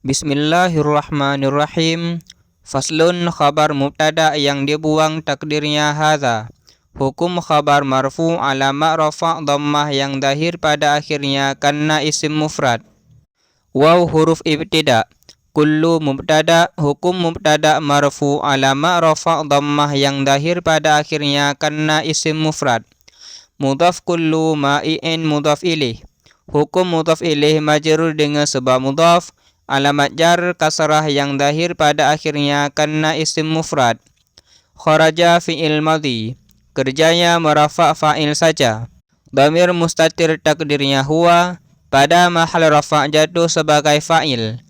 Bismillahirrahmanirrahim. Faslun, khabar mubtada yang dibuang takdirnya hadza. Hukum khabar marfu alamat rafa' dhammah yang dahir pada akhirnya karena isim mufrad. Waw huruf ibtida. Kullu mubtada, hukum mubtada marfu alamat rafa' dhammah yang dahir pada akhirnya karena isim mufrad. Mudhaf kullu ma'i'in mudhaf ilaih. Hukum mudhaf ilaih majrur dengan sebab mudhaf. Alamat jar kasrah yang dahir pada akhirnya karena isim mufrad. Kharaja fi'il madhi. Kerjanya merafa' fa'il saja. Dhamir mustatir takdirnya huwa. Pada mahal rafa' jatuh sebagai fa'il.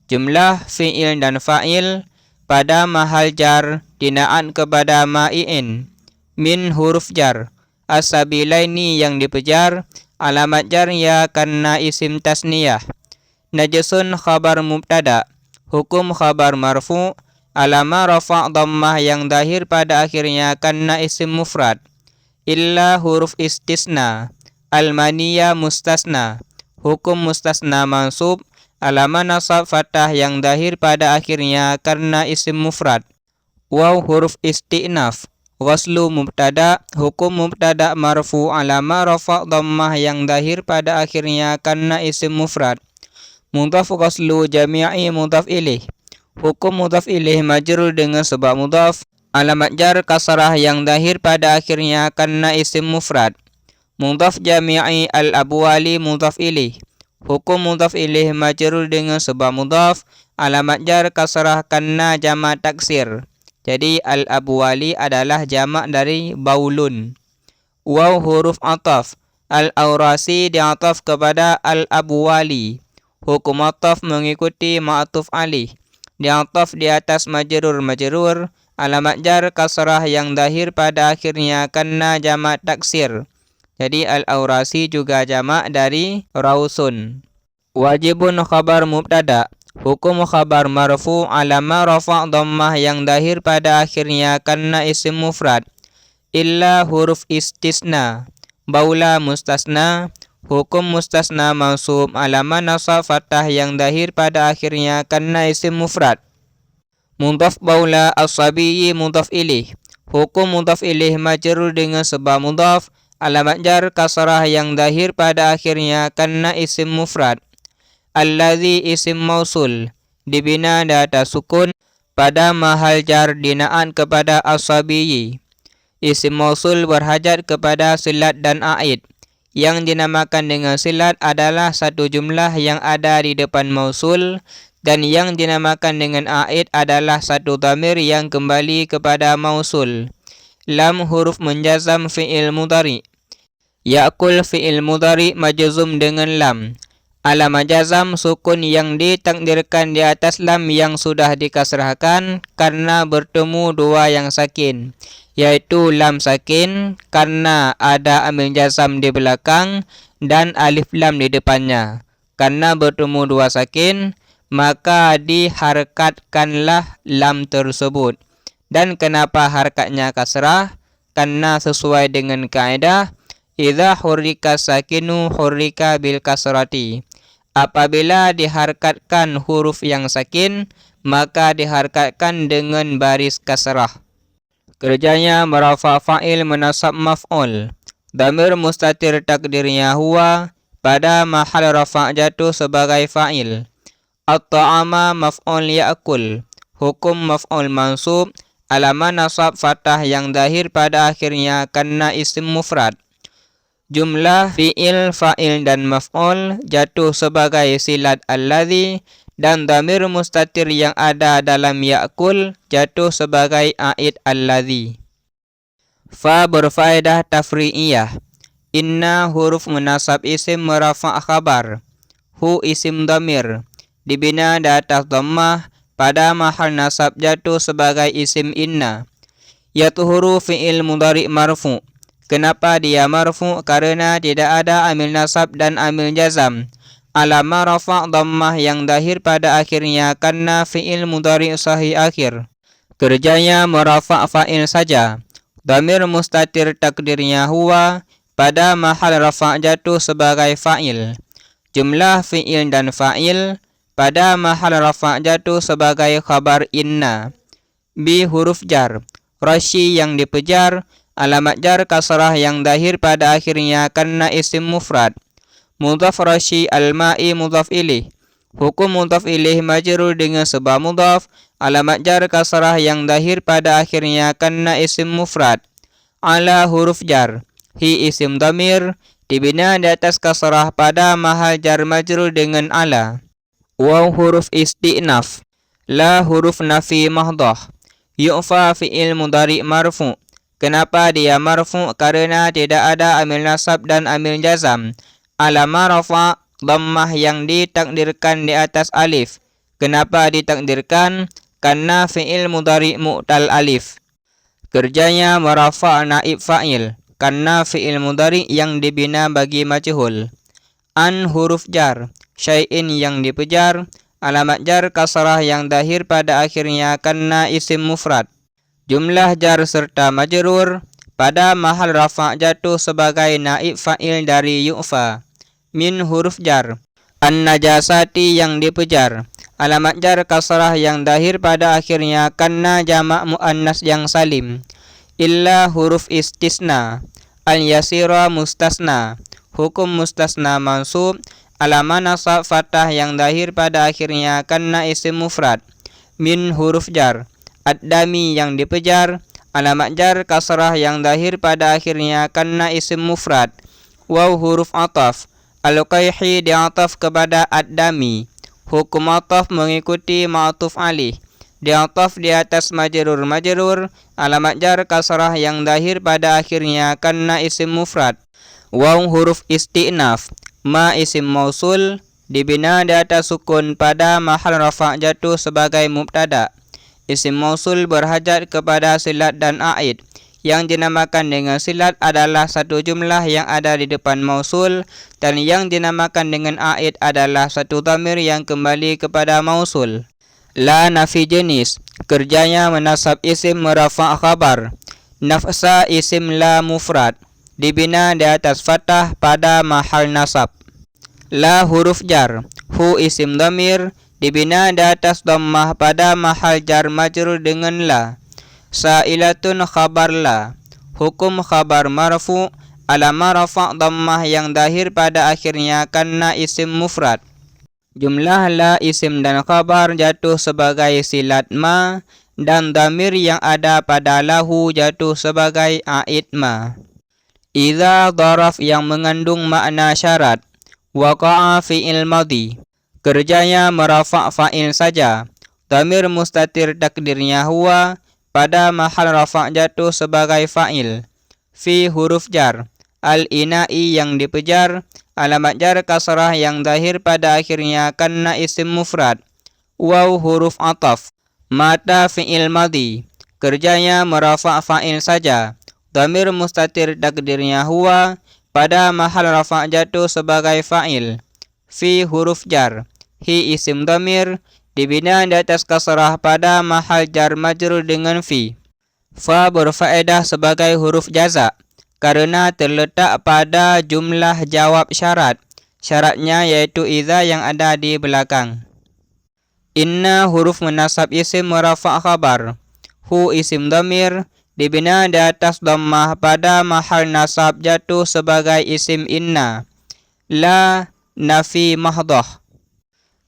Jumlah fi'il dan fa'il pada mahal jar dinaan kepada ma'i'in. Min huruf jar. As-sabilaini yang dipejar. Alamat jar ya karena isim tasniyah. Najasun khabar mubtada. Hukum khabar marfu. Alamat rafa' dhammah yang dahir pada akhirnya karena isim mufrad. Illa huruf istisna. Al-maniyah mustasna. Hukum mustasna mansub. Alamat nasab fathah yang dahir pada akhirnya karena isim mufrad. Waw huruf isti'naf. Ghaslu mubtada. Hukum mubtada marfu alamat rafa' dhammah yang dahir pada akhirnya karena isim mufrad. Mudhaf ghaslu jami'i mudhaf ilaih. Hukum mudhaf ilaih majrur dengan sebab mudhaf. Alamat jar kasrah yang dahir pada akhirnya karena isim mufrad. Mudhaf jami'i al-abwali mudhaf ilaih. Hukum mudhaf ilaih majrur dengan sebab mudhaf. Alamat jar kasrah karena jamak taksir. Jadi al-abwali adalah jamak dari baulun. Waw huruf ataf. Al-awrasi diataf kepada al-abwali. Hukum ataf mengikuti ma'atuf alih. Diataf di atas majrur. Alamat jar kasrah yang dahir pada akhirnya karena jamak taksir. Jadi al-awrasi juga jamak dari rausun. Wajibun khabar mubtada. Hukum khabar marfu alamat rafa' dhammah yang dahir pada akhirnya karena isim mufrad. Illa huruf istisna. Baula mustasna. Hukum mustasna mansub alamat nasab fathah yang dahir pada akhirnya karena isim mufrad. Mudhaf baula as-sabiyyi mudhaf ilaih. Hukum mudhaf ilaih majrur dengan sebab mudhaf. Alamat jar kasrah yang dahir pada akhirnya karena isim mufrad. Alladzi isim mausul. Dibina di atas sukun pada mahal jar dinaan kepada as-sabiyyi. Isim mausul berhajat kepada silat dan a'id. Yang dinamakan dengan silat adalah satu jumlah yang ada di depan mausul, dan yang dinamakan dengan a'id adalah satu dhamir yang kembali kepada mausul. Lam huruf menjazam fi'il mudhari. Ya'kul fi'il mudhari majzum dengan lam. Alamat jazam sukun yang ditakdirkan di atas lam yang sudah dikasrahkan karena bertemu dua yang sakin, yaitu lam sakin karena ada amil jazam di belakang dan alif lam di depannya. Karena bertemu dua sakin, maka diharkatkanlah lam tersebut. Dan kenapa harkatnya kasrah? Karena sesuai dengan kaidah idza hurrika sakinu hurrika bil kasrati. Apabila diharkatkan huruf yang sakin, maka diharkatkan dengan baris kasrah. Kerjanya merafa' fa'il menasab maf'ul. Dhamir mustatir takdirnya huwa. Pada mahal rafa' jatuh sebagai fa'il. At-ta'ama maf'ul ya'kul. Hukum maf'ul mansub. Alamat nasab fathah yang dahir pada akhirnya karena isim mufrad. Jumlah fi'il, fa'il dan maf'ul jatuh sebagai silat alladzi, dan dhamir mustatir yang ada dalam ya'kul jatuh sebagai a'id alladzi. Fa berfaedah tafri'iyah. Inna huruf menasab isim merafa' khabar. Hu isim dhamir. Dibina di atas dhammah pada mahal nasab jatuh sebagai isim inna. Yatuhuru fi'il mudhari marfu'. Kenapa dia marfu? Karena tidak ada amil nasab dan amil jazam. Alamat rafa' dhammah yang dahir pada akhirnya karena fi'il mudhari sahih akhir. Kerjanya merafa' fa'il saja. Dhamir mustatir takdirnya huwa. Pada mahal rafa' jatuh sebagai fa'il. Jumlah fi'il dan fa'il pada mahal rafa' jatuh sebagai khabar inna. B. Huruf jar. Rashi yang dipejar, alamat jar kasrah yang dahir pada akhirnya karena isim mufrad. Mudhaf rashi al-ma'i mudhaf ilaih. Hukum mudhaf ilaih majrur dengan sebab mudhaf, alamat jar kasrah yang dahir pada akhirnya karena isim mufrad. Ala huruf jar. Hi isim dhamir, dibina di atas kasrah pada mahal jar majrur dengan ala. Waw huruf isti'naf. La huruf nafi mahdah. Yu'fa fi'il mudhari' marfu'. Kenapa dia marfu'? Karena tidak ada amil nasab dan amil jazam. Alama rafa' dhammah yang ditakdirkan di atas alif. Kenapa ditakdirkan? Karena fi'il mudhari' mu'tal alif. Kerjanya merafa' naib fa'il. Karena fi'il mudhari' yang dibina bagi majhul. An huruf jar. Syai'in yang dipejar, alamat jar kasrah yang dahir pada akhirnya karena isim mufrad. Jumlah jar serta majrur pada mahal rafa' jatuh sebagai naib fa'il dari yu'fa. Min huruf jar. An-najasati yang dipejar, alamat jar kasrah yang dahir pada akhirnya karena jamak muannas yang salim. Illa huruf istisna. Al-yasira mustasna. Hukum mustasna mansub, alamat nasab fathah yang dahir pada akhirnya karena isim mufrad. Min huruf jar. Ad-dami yang dipejar, alamat jar kasrah yang dahir pada akhirnya karena isim mufrad. Waw huruf ataf. Al-qayhi di'ataf kepada ad-dami. Hukum ataf mengikuti ma'tuf alih. Di'ataf di atas majrur, alamat jar kasrah yang dahir pada akhirnya karena isim mufrad. Waw huruf isti'naf. Ma isim mausul, dibina di atas sukun pada mahal rafa' jatuh sebagai mubtada. Isim mausul berhajat kepada silat dan a'id. Yang dinamakan dengan silat adalah satu jumlah yang ada di depan mausul, dan yang dinamakan dengan a'id adalah satu dhamir yang kembali kepada mausul. La nafi jenis. Kerjanya menasab isim merafa' khabar. Nafsa isim la mufrad, dibina di atas fathah pada mahal nasab. La huruf jar. Hu isim dhamir, dibina di atas dhammah pada mahal jar majrur dengan la. Sa'ilatun khabar la. Hukum khabar marfu', alama rafa' dhammah yang dahir pada akhirnya karena isim mufrad. Jumlah la isim dan khabar jatuh sebagai silat ma, dan dhamir yang ada pada lahu jatuh sebagai a'id ma. Idza dharaf yang mengandung makna syarat. Waqa'a fi'il madhi. Kerjanya merafa' fa'il saja. Dhamir mustatir takdirnya huwa, pada mahal rafa' jatuh sebagai fa'il. Fi huruf jar. Al-ina'i yang dipejar, alamat jar kasrah yang dahir pada akhirnya karena isim mufrad. Waw huruf ataf. Mata fi'il madhi. Kerjanya merafa' fa'il saja. Dhamir mustatir takdirnya huwa, pada mahal rafa' jatuh sebagai fa'il. Fi huruf jar. Hi isim dhamir, dibina di atas kasrah pada mahal jar majrur dengan fi. Fa berfaedah sebagai huruf jaza karena terletak pada jumlah jawab syarat. Syaratnya yaitu idza yang ada di belakang. Inna huruf menasab isim merafa' khabar. Hu isim dhamir, dibina di atas dhammah pada mahal nasab jatuh sebagai isim inna. La nafi mahdah.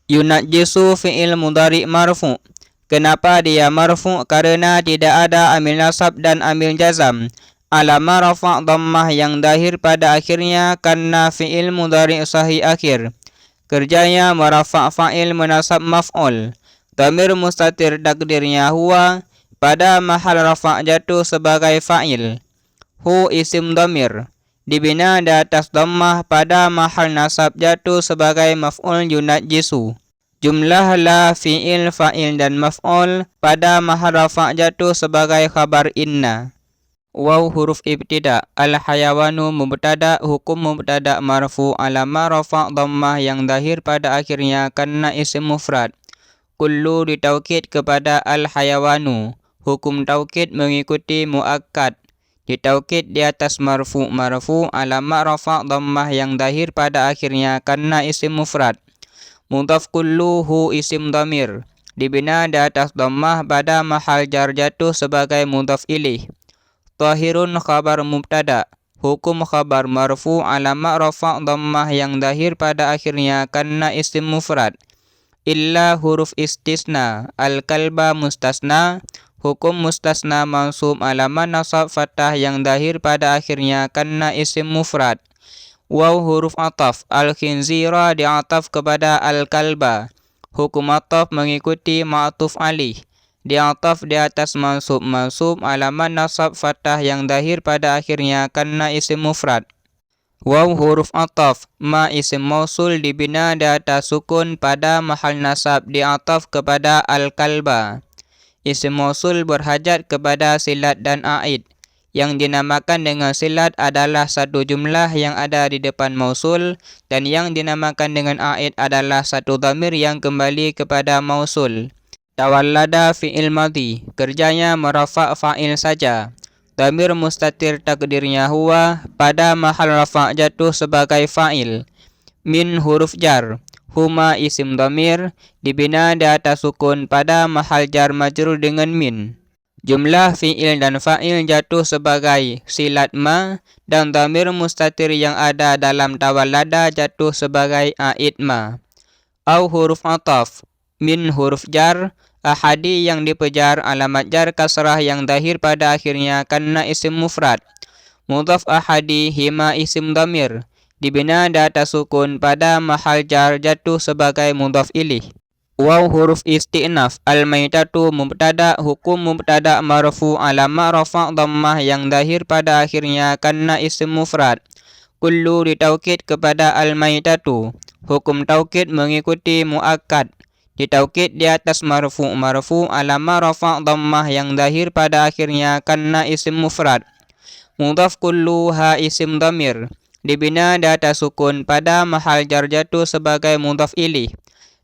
Yunajjisu fi'il mudhari' marfu'. Kenapa dia marfu'? Karena tidak ada amil nasab dan amil jazam. Alama rafa' dhammah yang dahir pada akhirnya karena fi'il mudhari' sahih akhir. Kerjanya merafa' fa'il menasab maf'ul. Dhamir mustatir takdirnya huwa, pada mahal rafa' jatuh sebagai fa'il. Hu isim dhamir, dibina di atas dhammah pada mahal nasab jatuh sebagai maf'ul yunajjisu. Jumlah la fi'il fa'il dan maf'ul pada mahal rafa' jatuh sebagai khabar inna. Waw huruf ibtida. Al-hayawanu mubtada. Hukum mubtada marfu' alama rafa' dhammah yang dahir pada akhirnya karena isim mufrad. Kullu ditaukid kepada al-hayawanu. Hukum taukid mengikuti muakkad. Ditaukid di atas marfu' alama rafa' dhammah yang dahir pada akhirnya karena isim mufrad. Mudhaf kulluhu isim dhamir, dibina di atas dhammah pada mahal jar jatuh sebagai mudhaf ilaih. Tahirun khabar mubtada, hukum khabar marfu alamat rafa' dhammah yang dahir pada akhirnya karena isim mufrad. Illa huruf istisna, al-kalba mustasna, hukum mustasna mansub alamat nasab fathah yang dahir pada akhirnya karena isim mufrad. Waw huruf ataf, al-khinzira diataf kepada al-kalba, hukum ataf mengikuti ma'tuf alih, diataf di atas mansub alamat nasab fathah yang dahir pada akhirnya karena isim mufrad. Waw huruf ataf, ma isim mausul dibina di atas sukun pada mahal nasab diataf kepada al-kalba. Isim mausul berhajat kepada silat dan aid. Yang dinamakan dengan silat adalah satu jumlah yang ada di depan mausul, dan yang dinamakan dengan aid adalah satu dhamir yang kembali kepada mausul. Tawallada fi'il madhi, kerjanya merafa' fa'il saja. Dhamir mustatir takdirnya huwa, pada mahal rafa' jatuh sebagai fa'il. Min huruf jar, huma isim dhamir, dibina di atas sukun pada mahal jar majrur dengan min. Jumlah fi'il dan fa'il jatuh sebagai silat ma, dan dhamir mustatir yang ada dalam tawallada jatuh sebagai aid ma. Au huruf ataf, min huruf jar, ahadi yang dipejar alamat jar kasrah yang dahir pada akhirnya karena isim mufrad. Mudhaf ahadi hima isim dhamir, dibina di atas sukun pada mahal jar jatuh sebagai mudhaf ilaih. Waw huruf isti'naf, al-maitatu mubtada, hukum mubtada marfu alamat rafa' dhammah yang dahir pada akhirnya karena isim mufrad. Kullu ditaukid kepada al-maitatu, hukum taukid mengikuti muakkad. Ditaukid di atas marfu alamat rafa' dhammah yang dahir pada akhirnya karena isim mufrad. Mudhaf kulluha isim dhamir, dibina di atas sukun pada mahal jar jatuh sebagai mudhaf ilaih.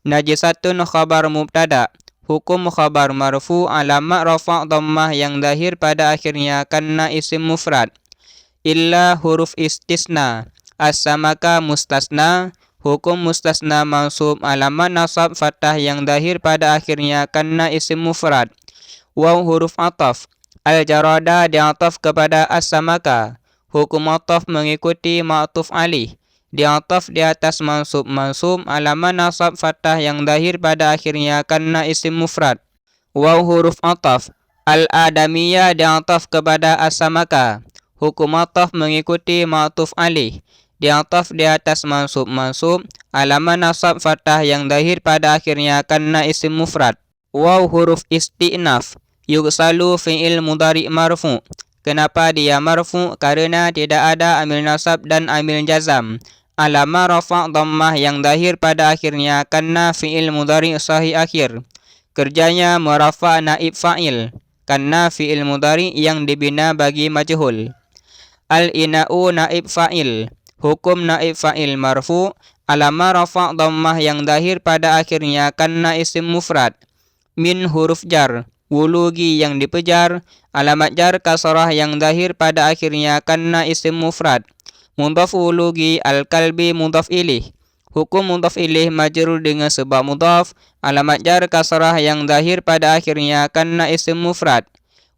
Najisatun khabar mubtada, hukum khabar marfu alamat rafa' dhammah yang dahir pada akhirnya karena isim mufrad. Illa huruf istisna, as-samaka mustasna, hukum mustasna mansub alamat nasab fathah yang dahir pada akhirnya karena isim mufrad. Waw huruf ataf, al-jarada diataf kepada as-samaka, hukum ataf mengikuti ma'tuf alih, diataf di atas mansub alamat nasab fathah yang dahir pada akhirnya karena isim mufrad. Waw huruf ataf, al-adamiyah diataf kepada as-samaka, hukum ataf mengikuti ma'tuf alih, diataf di atas mansub alamat nasab fathah yang dahir pada akhirnya karena isim mufrad. Waw huruf isti'naf, yugsalu fi'il mudhari' marfu. Kenapa dia marfu? Karena tidak ada amil nasab dan amil jazam. Alamat rafa' dhammah yang dahir pada akhirnya karena fi'il mudhari' sahih akhir. Kerjanya merafa' naib fa'il, karena fi'il mudhari' yang dibina bagi majhul. Al-ina'u naib fa'il, hukum naib fa'il marfu' alamat rafa' dhammah yang dahir pada akhirnya karena isim mufrad. Min huruf jar, wulugi yang dipejar, alamat jar kasrah yang dahir pada akhirnya karena isim mufrad. Mudhaf wulugi al-kalbi mudhaf ilaih, hukum mudhaf ilaih majrur dengan sebab mudhaf, alamat jar kasrah yang dahir pada akhirnya karena isim mufrad.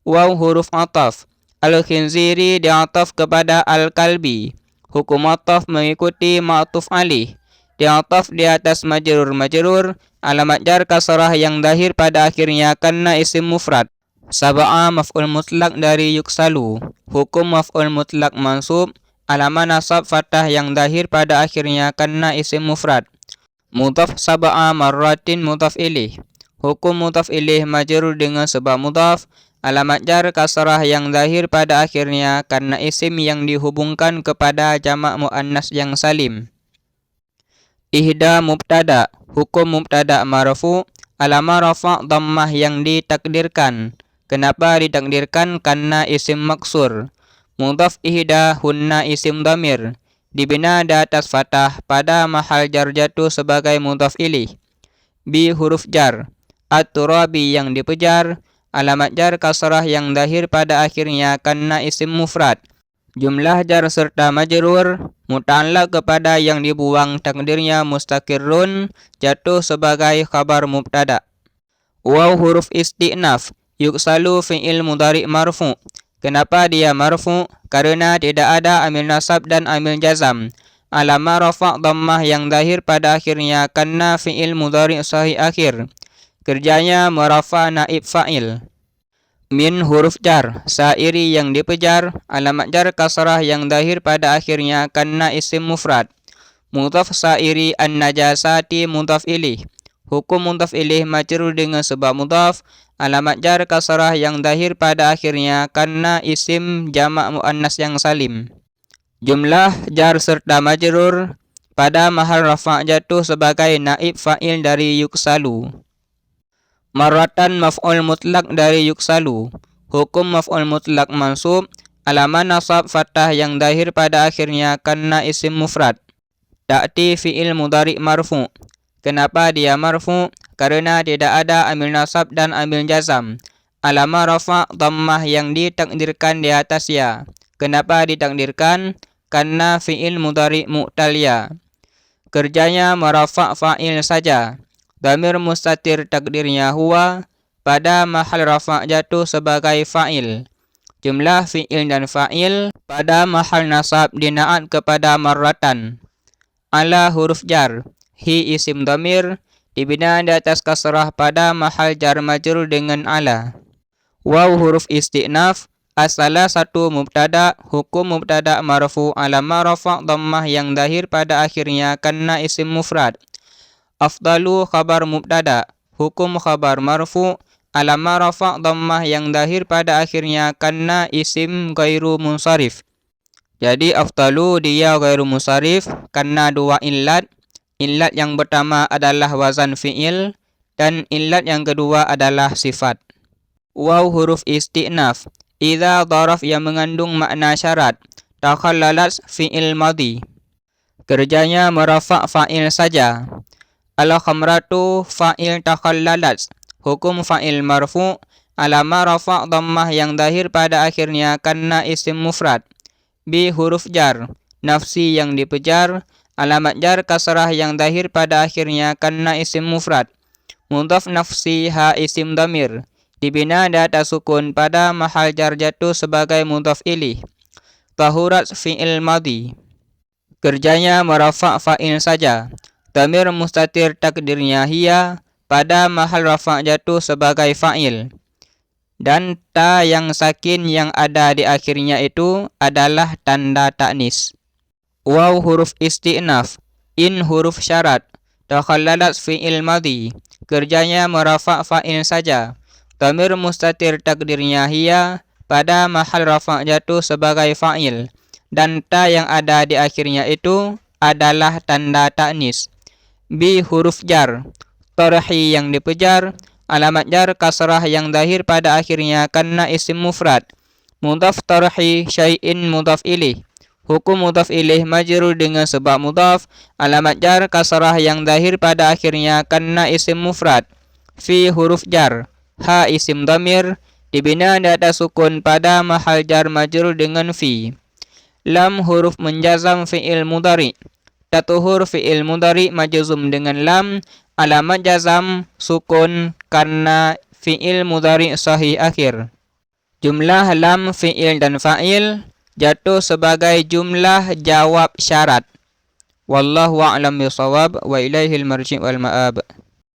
Waw huruf ataf, al-khinziri diataf kepada al-kalbi, hukum ataf mengikuti ma'tuf alih, diataf di atas majrur alamat jar kasrah yang dahir pada akhirnya karena isim mufrad. Sab'a maf'ul mutlak dari yuksalu, hukum maf'ul mutlak mansub, alamat nasab fathah yang dahir pada akhirnya karena isim mufrad. Mudhaf sab'a marratin mudhaf ilaih, hukum mudhaf ilaih majrur dengan sebab mudhaf, alamat jar kasrah yang dahir pada akhirnya karena isim yang dihubungkan kepada jamak muannas yang salim. Ihda mubtada, hukum mubtada marfu, alamat rafa' dhammah yang ditakdirkan. Kenapa ditakdirkan? Karena isim maksur. Mudhaf ihda hunna isim dhamir, dibina di atas fathah pada mahal jar jatuh sebagai mudhaf ilaih. Bi huruf jar, at-turabi yang dipejar, alamat jar kasrah yang dahir pada akhirnya karena isim mufrad. Jumlah jar serta majrur muta'allaq kepada yang dibuang takdirnya mustaqirrun, jatuh sebagai khabar mubtada. Waw huruf isti'naf, yuksalu fi'il mudhari' marfu'. Kenapa dia marfu'? Karena tidak ada amil nasab dan amil jazam. Alama rafa' dhammah yang zahir pada akhirnya karena fi'il mudhari' sahih akhir. Kerjanya merafa naib fa'il. Min huruf jar, sairi yang dipejar, alamat jar kasrah yang zahir pada akhirnya karena isim mufrad. Mudhaf sairi an-najasati mudhaf ilaih. Hukum mudhaf ilaih majrur dengan sebab mudhaf, alamat jar kasrah yang zahir pada akhirnya karena isim jamak muannas yang salim. Jumlah jar serta majrur pada mahal rafa' jatuh sebagai naib fa'il dari yuksalu. Marratan maf'ul mutlak dari yuksalu. Hukum maf'ul mutlak mansub, alamat nasab fathah yang zahir pada akhirnya karena isim mufrad. Ta'ti fi'il mudhari' marfu'. Kenapa dia marfu'? Karena tidak ada amil nasab dan amil jazam. Alamat rafa' dhammah yang ditakdirkan di atas ya. Kenapa ditakdirkan? Karena fi'il mudhari' mu'talya. Kerjanya merafa' fa'il saja. Dhamir mustatir takdirnya huwa, pada mahal rafa' jatuh sebagai fa'il. Jumlah fi'il dan fa'il pada mahal nasab dinaat kepada marratan. Ala huruf jar, hi isim dhamir, dibina di atas kasrah pada mahal jar majrur dengan ala. Waw huruf isti'naf, asala satu mubtada, hukum mubtada marfu' alama rafa' dhammah yang zahir pada akhirnya karena isim mufrad. Afdalu khabar mubtada, hukum khabar marfu', alama rafa' dhammah yang zahir pada akhirnya karena isim ghairu munsharif. Jadi afdalu dia ghairu munsharif karena dua illat. Illat yang pertama adalah wazan fi'il dan illat yang kedua adalah sifat. Waw huruf isti'naf, idza dharaf yang mengandung makna syarat, takhallalat fi'il madhi. Kerjanya merafa' fa'il saja. Al-khamratu fa'il takhallalat, hukum fa'il marfu', alama rafa' dhammah yang zahir pada akhirnya karena isim mufrad. Bi huruf jar, nafsi yang dipejar, alamat jar kasrah yang zahir pada akhirnya karena isim mufrad. Mudhaf nafsi ha isim dhamir, dibina di atas sukun pada mahal jar jatuh sebagai mudhaf ilaih. Tahurat fi'il madhi. Kerjanya merafa' fa'il saja. Dhamir mustatir takdirnya hiya, pada mahal rafa' jatuh sebagai fa'il. Dan ta yang sakin yang ada di akhirnya itu adalah tanda ta'nis. Waw huruf isti'naf, in huruf syarat, takhallalat fi'il madhi. Kerjanya merafa' fa'il saja. Dhamir mustatir takdirnya hiya, pada mahal rafa' jatuh sebagai fa'il. Dan ta yang ada di akhirnya itu adalah tanda ta'nis. Bi huruf jar, tarhi yang dipejar, alamat jar kasrah yang zahir pada akhirnya karena isim mufrad. Mudhaf tarhi syai'in mudhaf ilaih, hukum mudhaf ilaih majrur dengan sebab mudhaf, alamat jar kasrah yang zahir pada akhirnya karena isim mufrad. Fi huruf jar, ha isim dhamir, dibina di atas sukun pada mahal jar majrur dengan fi. Lam huruf menjazam fi'il mudhari, tatuhur fi'il mudhari majzum dengan lam, alamat jazam sukun karena fi'il mudhari sahih akhir. Jumlah lam fi'il dan fa'il jatuh sebagai jumlah jawab syarat. Wallahu a'lam bishawab wa ilaihil marji' wal ma'ab.